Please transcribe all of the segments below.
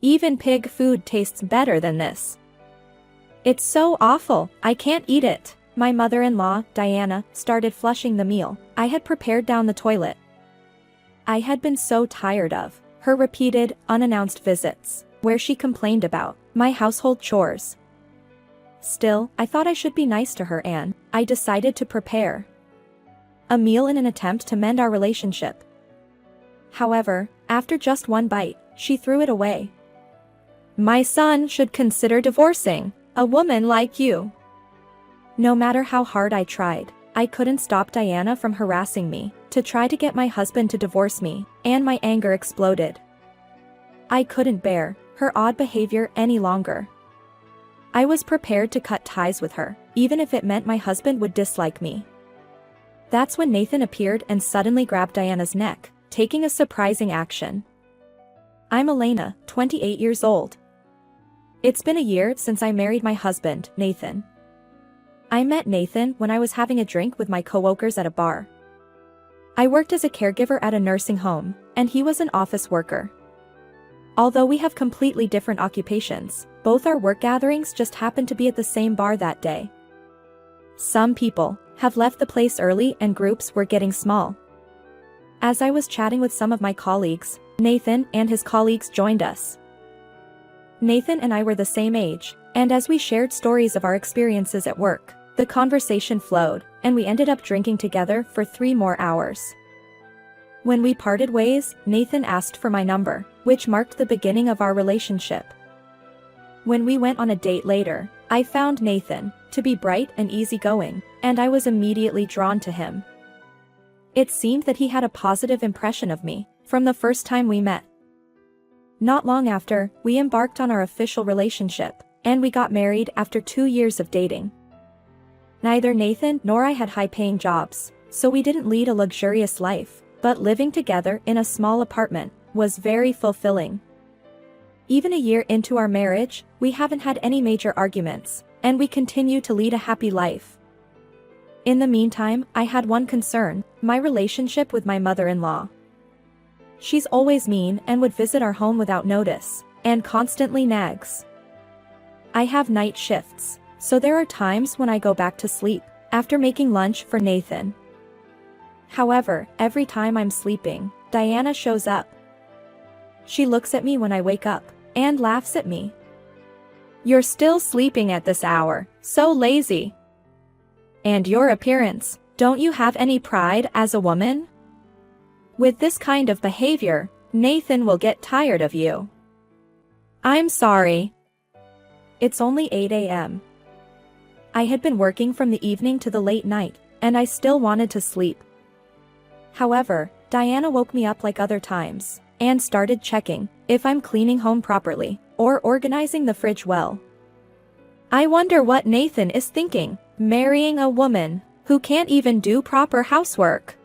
Even pig food tastes better than this. It's so awful, I can't eat it. My mother-in-law, Diana, started flushing the meal I had prepared down the toilet. I had been so tired of her repeated, unannounced visits, where she complained about my household chores. Still, I thought I should be nice to her and I decided to prepare a meal in an attempt to mend our relationship. However, after just one bite, she threw it away. My son should consider divorcing a woman like you. No matter how hard I tried, I couldn't stop Diana from harassing me to try to get my husband to divorce me, and my anger exploded. I couldn't bear her odd behavior any longer. I was prepared to cut ties with her, even if it meant my husband would dislike me. That's when Nathan appeared and suddenly grabbed Diana's neck, taking a surprising action. I'm Elena, 28 years old. It's been a year since I married my husband, Nathan. I met Nathan when I was having a drink with my coworkers at a bar. I worked as a caregiver at a nursing home, and he was an office worker. Although we have completely different occupations, both our work gatherings just happened to be at the same bar that day. Some people have left the place early and groups were getting small. As I was chatting with some of my colleagues, Nathan and his colleagues joined us. Nathan and I were the same age, and as we shared stories of our experiences at work, the conversation flowed, and we ended up drinking together for 3 more hours. When we parted ways, Nathan asked for my number, which marked the beginning of our relationship. When we went on a date later, I found Nathan to be bright and easygoing, and I was immediately drawn to him. It seemed that he had a positive impression of me from the first time we met. Not long after, we embarked on our official relationship, and we got married after 2 years of dating. Neither Nathan nor I had high-paying jobs, so we didn't lead a luxurious life, but living together in a small apartment was very fulfilling. Even a year into our marriage, we haven't had any major arguments, and we continue to lead a happy life. In the meantime, I had one concern: my relationship with my mother-in-law. She's always mean and would visit our home without notice, and constantly nags. I have night shifts, so there are times when I go back to sleep after making lunch for Nathan. However, every time I'm sleeping, Diana shows up. She looks at me when I wake up and laughs at me. You're still sleeping at this hour, so lazy. And your appearance, don't you have any pride as a woman? With this kind of behavior, Nathan will get tired of you. I'm sorry. It's only 8 a.m. I had been working from the evening to the late night, and I still wanted to sleep. However, Diana woke me up like other times, and started checking if I'm cleaning home properly, or organizing the fridge well. I wonder what Nathan is thinking, marrying a woman who can't even do proper housework.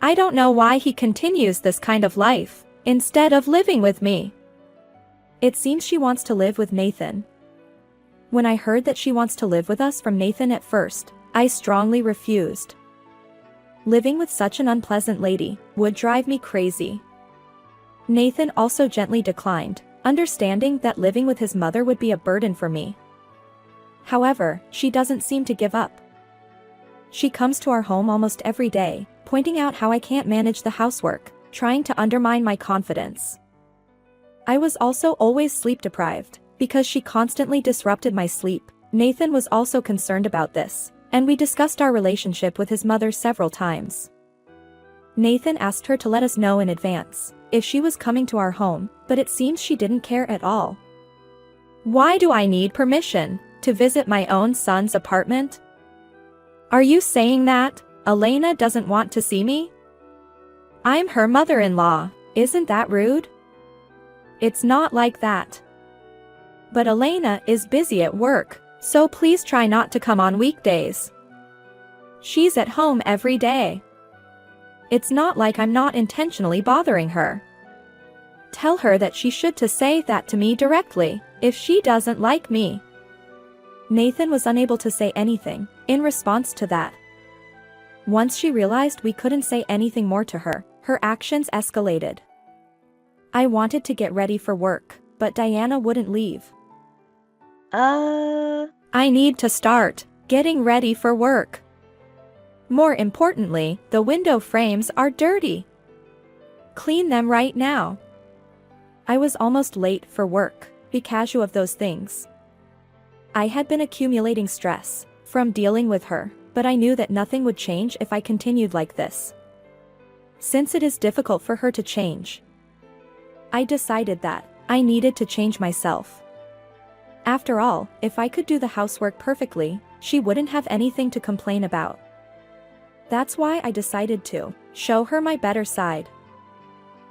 I don't know why he continues this kind of life, instead of living with me. It seems she wants to live with Nathan. When I heard that she wants to live with us from Nathan at first, I strongly refused. Living with such an unpleasant lady would drive me crazy. Nathan also gently declined, understanding that living with his mother would be a burden for me. However, she doesn't seem to give up. She comes to our home almost every day, pointing out how I can't manage the housework, trying to undermine my confidence. I was also always sleep deprived, because she constantly disrupted my sleep. Nathan was also concerned about this, and we discussed our relationship with his mother several times. Nathan asked her to let us know in advance if she was coming to our home, but it seems she didn't care at all. Why do I need permission to visit my own son's apartment? Are you saying that Elena doesn't want to see me? I'm her mother-in-law, isn't that rude? It's not like that. But Elena is busy at work, so please try not to come on weekdays. She's at home every day. It's not like I'm not intentionally bothering her. Tell her that she should to say that to me directly, if she doesn't like me. Nathan was unable to say anything in response to that. Once she realized we couldn't say anything more to her, her actions escalated. I wanted to get ready for work, but Diana wouldn't leave. I need to start getting ready for work. More importantly, the window frames are dirty. Clean them right now. I was almost late for work, because of those things. I had been accumulating stress from dealing with her, but I knew that nothing would change if I continued like this. Since it is difficult for her to change, I decided that I needed to change myself. After all, if I could do the housework perfectly, she wouldn't have anything to complain about. That's why I decided to show her my better side.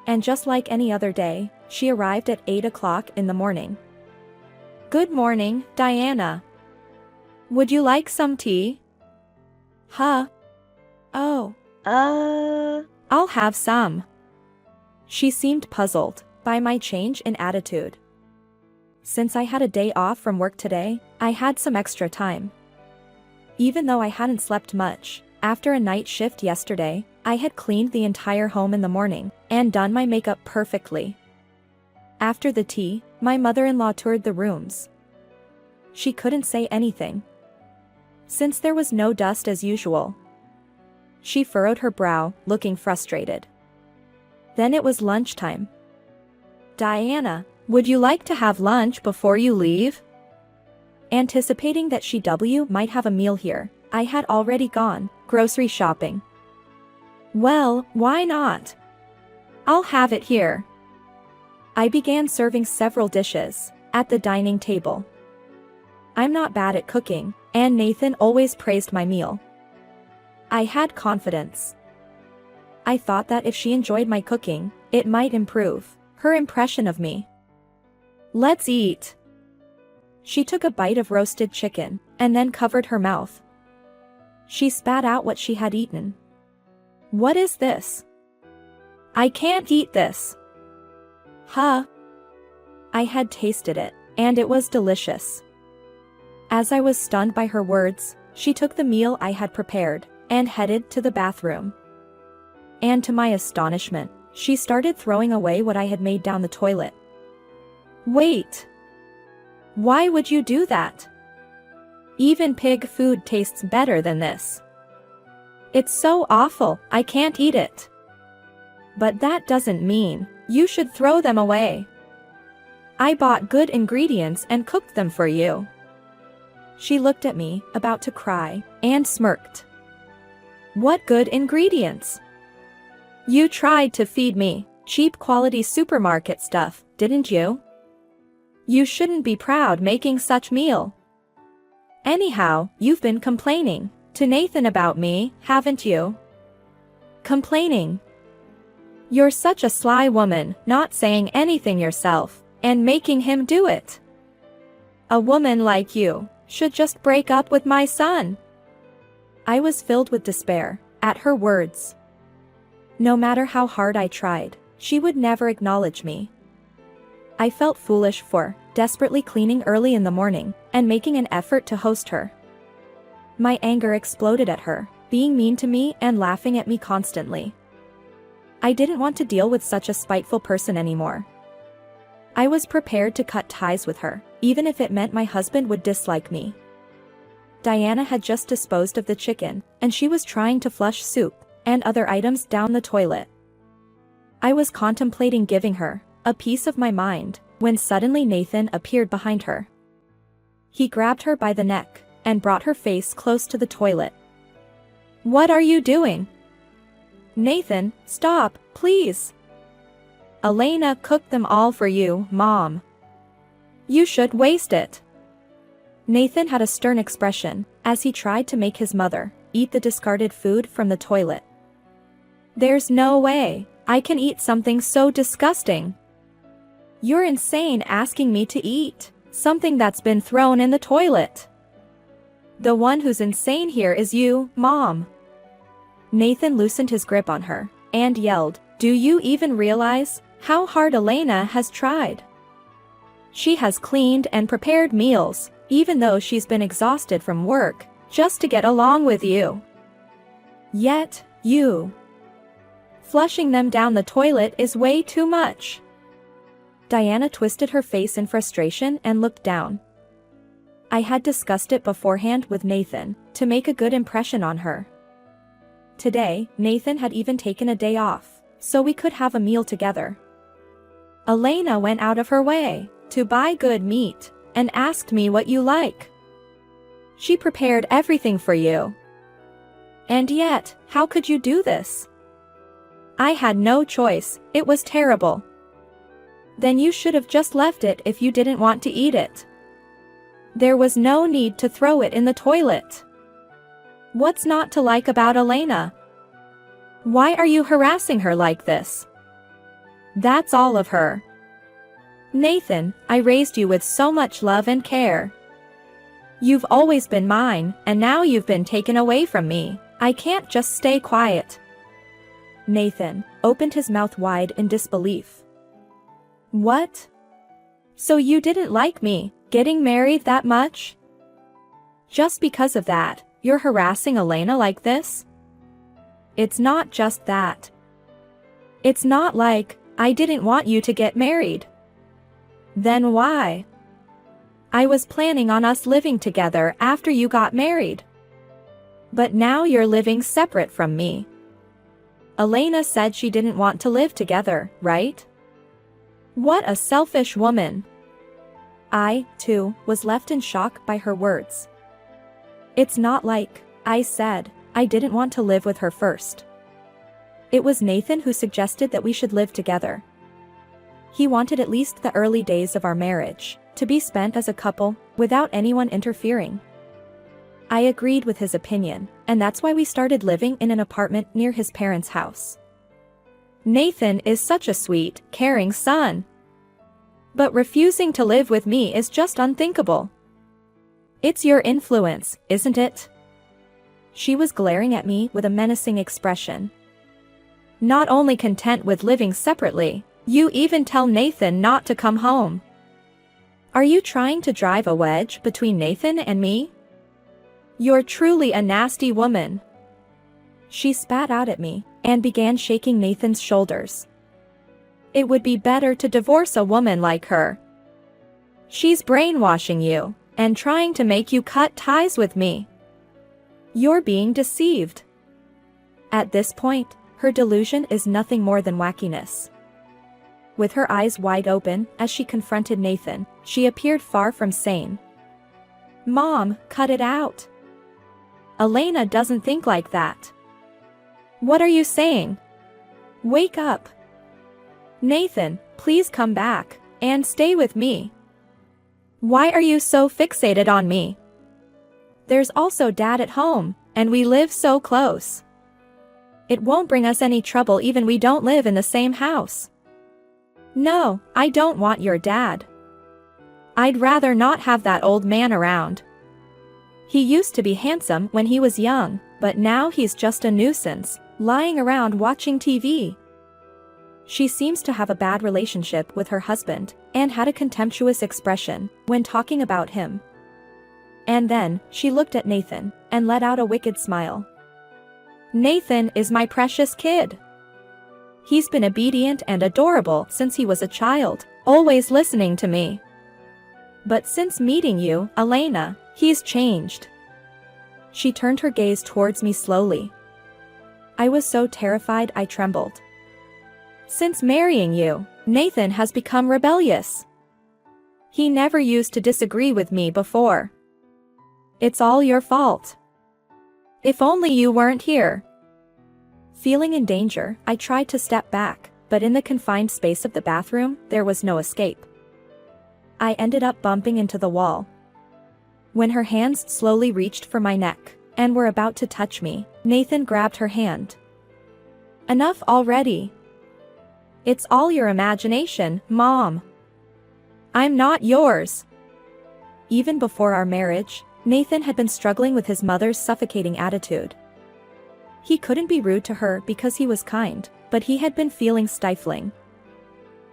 And just like any other day, she arrived at 8 o'clock in the morning. Good morning, Diana. Would you like some tea? Huh? Oh. I'll have some. She seemed puzzled by my change in attitude. Since I had a day off from work today, I had some extra time. Even though I hadn't slept much, after a night shift yesterday, I had cleaned the entire home in the morning and done my makeup perfectly. After the tea, my mother-in-law toured the rooms. She couldn't say anything, since there was no dust as usual. She furrowed her brow, looking frustrated. Then it was lunchtime. Diana, would you like to have lunch before you leave? Anticipating that she might have a meal here, I had already gone grocery shopping. Well, why not? I'll have it here. I began serving several dishes at the dining table. I'm not bad at cooking, and Nathan always praised my meal. I had confidence. I thought that if she enjoyed my cooking, it might improve her impression of me. Let's eat. She took a bite of roasted chicken, and then covered her mouth. She spat out what she had eaten. What is this? I can't eat this. Huh? I had tasted it, and it was delicious. As I was stunned by her words, she took the meal I had prepared and headed to the bathroom. And to my astonishment, she started throwing away what I had made down the toilet. Wait! Why would you do that? Even pig food tastes better than this. It's so awful, I can't eat it. But that doesn't mean you should throw them away. I bought good ingredients and cooked them for you. She looked at me, about to cry, and smirked. What good ingredients? You tried to feed me cheap quality supermarket stuff, didn't you? You shouldn't be proud making such meal. Anyhow, you've been complaining to Nathan about me, haven't you? Complaining? You're such a sly woman, not saying anything yourself, and making him do it. A woman like you should just break up with my son. I was filled with despair at her words. No matter how hard I tried, she would never acknowledge me. I felt foolish for desperately cleaning early in the morning and making an effort to host her. My anger exploded at her, being mean to me and laughing at me constantly. I didn't want to deal with such a spiteful person anymore. I was prepared to cut ties with her, even if it meant my husband would dislike me. Diana had just disposed of the chicken, and she was trying to flush soup and other items down the toilet. I was contemplating giving her a piece of my mind when suddenly Nathan appeared behind her. He grabbed her by the neck and brought her face close to the toilet. What are you doing? Nathan, stop, please. Elena cooked them all for you, Mom. You should waste it. Nathan had a stern expression as he tried to make his mother eat the discarded food from the toilet. There's no way I can eat something so disgusting. You're insane asking me to eat something that's been thrown in the toilet. The one who's insane here is you, Mom. Nathan loosened his grip on her and yelled, Do you even realize how hard Elena has tried? She has cleaned and prepared meals, even though she's been exhausted from work, just to get along with you. Yet, you flushing them down the toilet is way too much. Diana twisted her face in frustration and looked down. I had discussed it beforehand with Nathan, to make a good impression on her. Today, Nathan had even taken a day off, so we could have a meal together. Elena went out of her way to buy good meat, and asked me what you like. She prepared everything for you. And yet, how could you do this? I had no choice, it was terrible. Then you should have just left it if you didn't want to eat it. There was no need to throw it in the toilet. What's not to like about Elena? Why are you harassing her like this? That's all of her. Nathan, I raised you with so much love and care. You've always been mine, and now you've been taken away from me. I can't just stay quiet. Nathan opened his mouth wide in disbelief. What? So you didn't like me getting married that much? Just because of that, you're harassing Elena like this? It's not just that. It's not like I didn't want you to get married. Then why? I was planning on us living together after you got married. But now you're living separate from me. Elena said she didn't want to live together, right? What a selfish woman. I, too, was left in shock by her words. It's not like I said I didn't want to live with her first. It was Nathan who suggested that we should live together. He wanted at least the early days of our marriage to be spent as a couple, without anyone interfering. I agreed with his opinion, and that's why we started living in an apartment near his parents' house. Nathan is such a sweet, caring son. But refusing to live with me is just unthinkable. It's your influence, isn't it? She was glaring at me with a menacing expression. Not only content with living separately, you even tell Nathan not to come home. Are you trying to drive a wedge between Nathan and me? You're truly a nasty woman. She spat out at me and began shaking Nathan's shoulders. It would be better to divorce a woman like her. She's brainwashing you and trying to make you cut ties with me. You're being deceived. At this point, her delusion is nothing more than wackiness. With her eyes wide open as she confronted Nathan, she appeared far from sane. Mom, cut it out. Elena doesn't think like that. What are you saying? Wake up. Nathan, please come back and stay with me. Why are you so fixated on me? There's also Dad at home, and we live so close. It won't bring us any trouble even we don't live in the same house. No, I don't want your dad. I'd rather not have that old man around. He used to be handsome when he was young, but now he's just a nuisance, lying around watching TV. She seems to have a bad relationship with her husband, and had a contemptuous expression when talking about him. And then, she looked at Nathan, and let out a wicked smile. Nathan is my precious kid. He's been obedient and adorable since he was a child, always listening to me. But since meeting you, Elena, he's changed. She turned her gaze towards me slowly. I was so terrified I trembled. Since marrying you, Nathan has become rebellious. He never used to disagree with me before. It's all your fault. If only you weren't here. Feeling in danger, I tried to step back, but in the confined space of the bathroom, there was no escape. I ended up bumping into the wall. When her hands slowly reached for my neck, and were about to touch me, Nathan grabbed her hand. Enough already. It's all your imagination, Mom. I'm not yours. Even before our marriage, Nathan had been struggling with his mother's suffocating attitude. He couldn't be rude to her because he was kind, but he had been feeling stifling.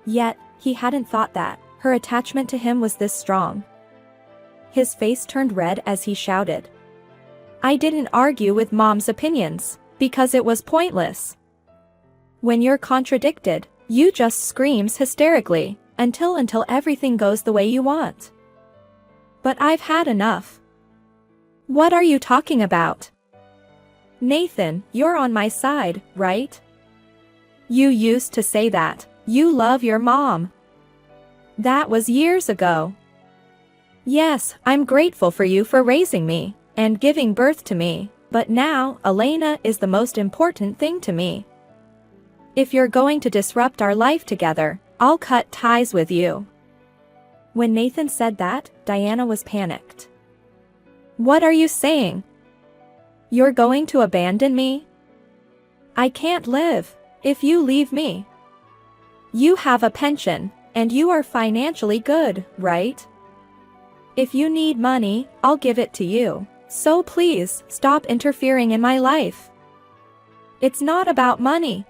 Yet, he hadn't thought that her attachment to him was this strong. His face turned red as he shouted. I didn't argue with Mom's opinions, because it was pointless. When you're contradicted, you just screams hysterically, Until everything goes the way you want. But I've had enough. What are you talking about? Nathan, you're on my side, right? You used to say that you love your mom. That was years ago. Yes, I'm grateful for you for raising me and giving birth to me, but now Elena is the most important thing to me. If you're going to disrupt our life together, I'll cut ties with you. When Nathan said that, Diana was panicked. What are you saying? You're going to abandon me? I can't live if you leave me. You have a pension, and you are financially good, right? If you need money, I'll give it to you. So please, stop interfering in my life. It's not about money.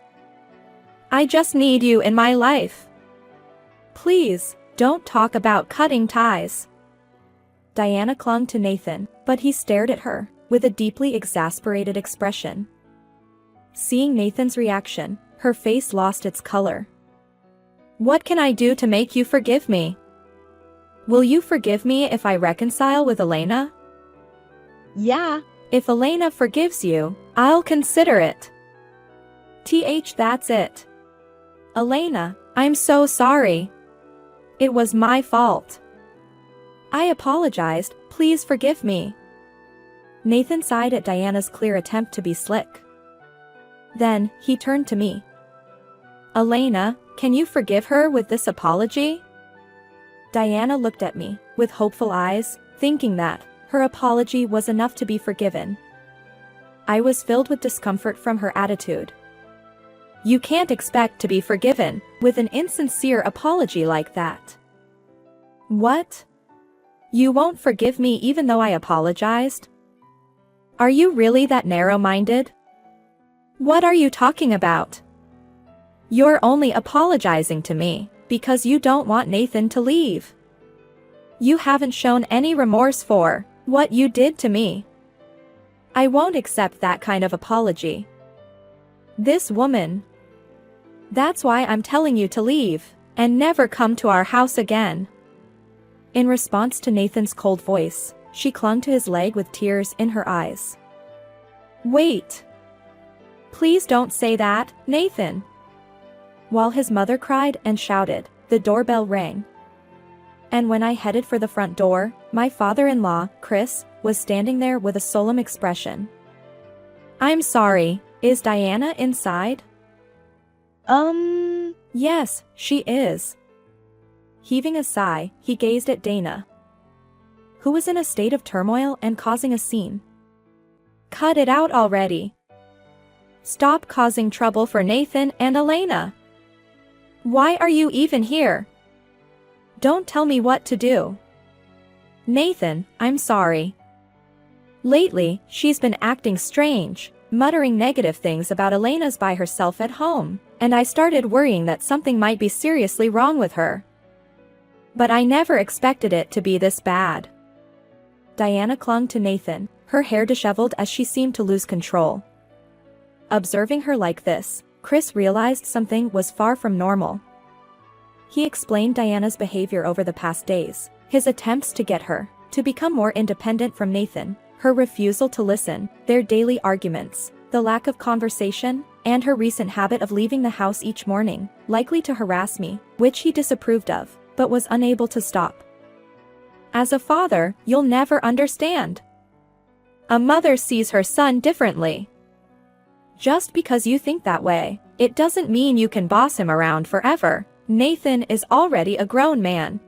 I just need you in my life. Please, don't talk about cutting ties. Diana clung to Nathan, but he stared at her with a deeply exasperated expression. Seeing Nathan's reaction, her face lost its color. What can I do to make you forgive me? Will you forgive me if I reconcile with Elena? Yeah, if Elena forgives you, I'll consider it. That's it. Elena, I'm so sorry. It was my fault. I apologized, please forgive me. Nathan sighed at Diana's clear attempt to be slick. Then, he turned to me. Elena, can you forgive her with this apology? Diana looked at me, with hopeful eyes, thinking that her apology was enough to be forgiven. I was filled with discomfort from her attitude. You can't expect to be forgiven with an insincere apology like that. What? You won't forgive me even though I apologized? Are you really that narrow-minded? What are you talking about? You're only apologizing to me because you don't want Nathan to leave. You haven't shown any remorse for what you did to me. I won't accept that kind of apology. This woman. That's why I'm telling you to leave and never come to our house again. In response to Nathan's cold voice, she clung to his leg with tears in her eyes. Wait. Please don't say that, Nathan. While his mother cried and shouted, the doorbell rang. And when I headed for the front door, my father-in-law, Chris, was standing there with a solemn expression. I'm sorry, is Diana inside? Yes, she is. Heaving a sigh, he gazed at Dana, who was in a state of turmoil and causing a scene. Cut it out already. Stop causing trouble for Nathan and Elena. Why are you even here? Don't tell me what to do. Nathan, I'm sorry. Lately, she's been acting strange, muttering negative things about Elena's by herself at home, and I started worrying that something might be seriously wrong with her. But I never expected it to be this bad. Diana clung to Nathan, her hair disheveled as she seemed to lose control. Observing her like this, Chris realized something was far from normal. He explained Diana's behavior over the past days, his attempts to get her to become more independent from Nathan, her refusal to listen, their daily arguments, the lack of conversation, and her recent habit of leaving the house each morning, likely to harass me, which he disapproved of, but was unable to stop. As a father, you'll never understand. A mother sees her son differently. Just because you think that way, it doesn't mean you can boss him around forever. Nathan is already a grown man.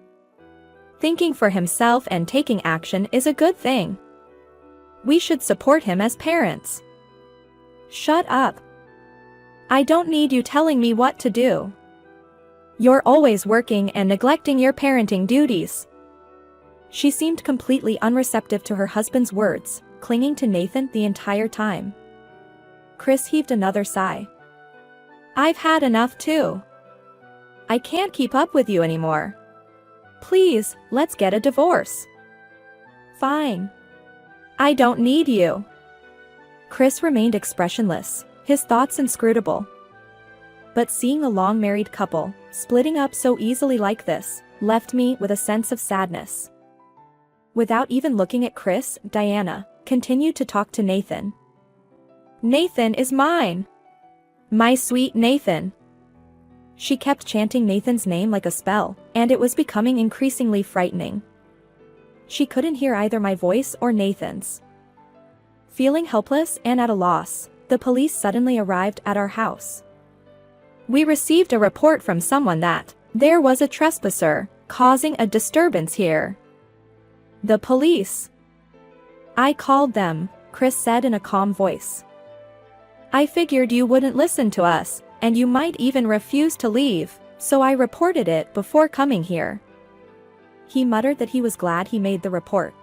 Thinking for himself and taking action is a good thing. We should support him as parents. Shut up. I don't need you telling me what to do. You're always working and neglecting your parenting duties. She seemed completely unreceptive to her husband's words, clinging to Nathan the entire time. Chris heaved another sigh. I've had enough too. I can't keep up with you anymore. Please, let's get a divorce. Fine. I don't need you. Chris remained expressionless, his thoughts inscrutable. But seeing a long-married couple Splitting up so easily like this left me with a sense of sadness. Without even looking at Chris, Diana continued to talk to Nathan. "Nathan is mine! My sweet Nathan!" She kept chanting Nathan's name like a spell, and it was becoming increasingly frightening. She couldn't hear either my voice or Nathan's. Feeling helpless and at a loss, the police suddenly arrived at our house. "We received a report from someone that there was a trespasser causing a disturbance here." "The police." "I called them," Chris said in a calm voice. "I figured you wouldn't listen to us, and you might even refuse to leave, so I reported it before coming here." He muttered that he was glad he made the report.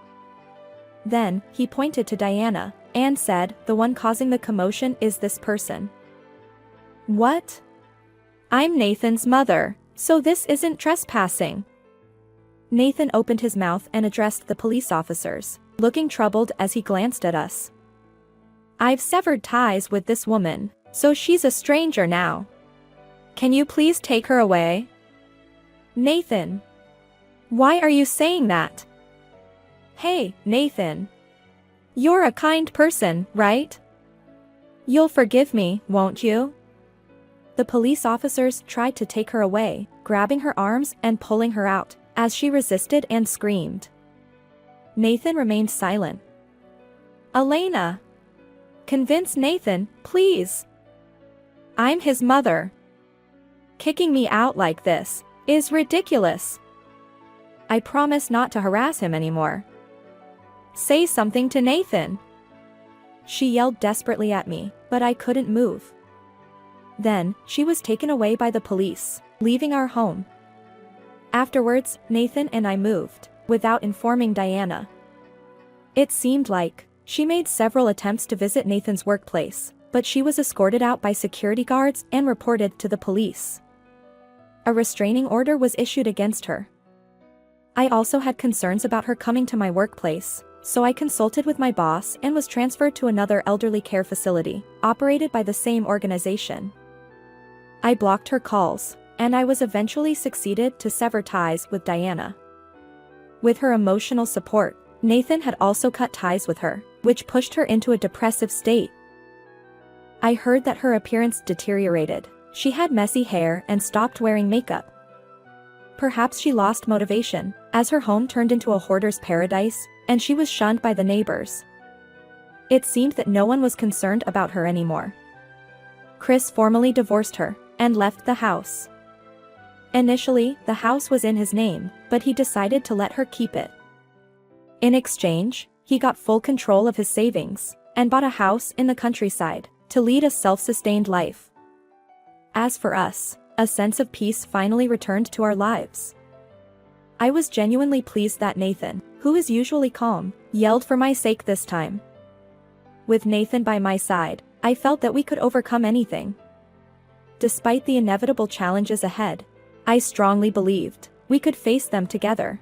Then, he pointed to Diana and said, "The one causing the commotion is this person." "What?" "I'm Nathan's mother, so this isn't trespassing." Nathan opened his mouth and addressed the police officers, looking troubled as he glanced at us. "I've severed ties with this woman, so she's a stranger now. Can you please take her away?" "Nathan. Why are you saying that?" "Hey, Nathan. You're a kind person, right? You'll forgive me, won't you?" The police officers tried to take her away, grabbing her arms and pulling her out, as she resisted and screamed. Nathan remained silent. "Elena. Convince Nathan, please. I'm his mother. Kicking me out like this is ridiculous. I promise not to harass him anymore. Say something to Nathan." She yelled desperately at me, but I couldn't move. Then, she was taken away by the police, leaving our home. Afterwards, Nathan and I moved, without informing Diana. It seemed like she made several attempts to visit Nathan's workplace, but she was escorted out by security guards and reported to the police. A restraining order was issued against her. I also had concerns about her coming to my workplace, so I consulted with my boss and was transferred to another elderly care facility, operated by the same organization. I blocked her calls, and I was eventually succeeded to sever ties with Diana. With her emotional support, Nathan had also cut ties with her, which pushed her into a depressive state. I heard that her appearance deteriorated. She had messy hair and stopped wearing makeup. Perhaps she lost motivation, as her home turned into a hoarder's paradise, and she was shunned by the neighbors. It seemed that no one was concerned about her anymore. Chris formally divorced her and left the house. Initially, the house was in his name, but he decided to let her keep it. In exchange, he got full control of his savings and bought a house in the countryside to lead a self-sustained life. As for us, a sense of peace finally returned to our lives. I was genuinely pleased that Nathan, who is usually calm, yelled for my sake this time. With Nathan by my side, I felt that we could overcome anything. Despite the inevitable challenges ahead, I strongly believed we could face them together.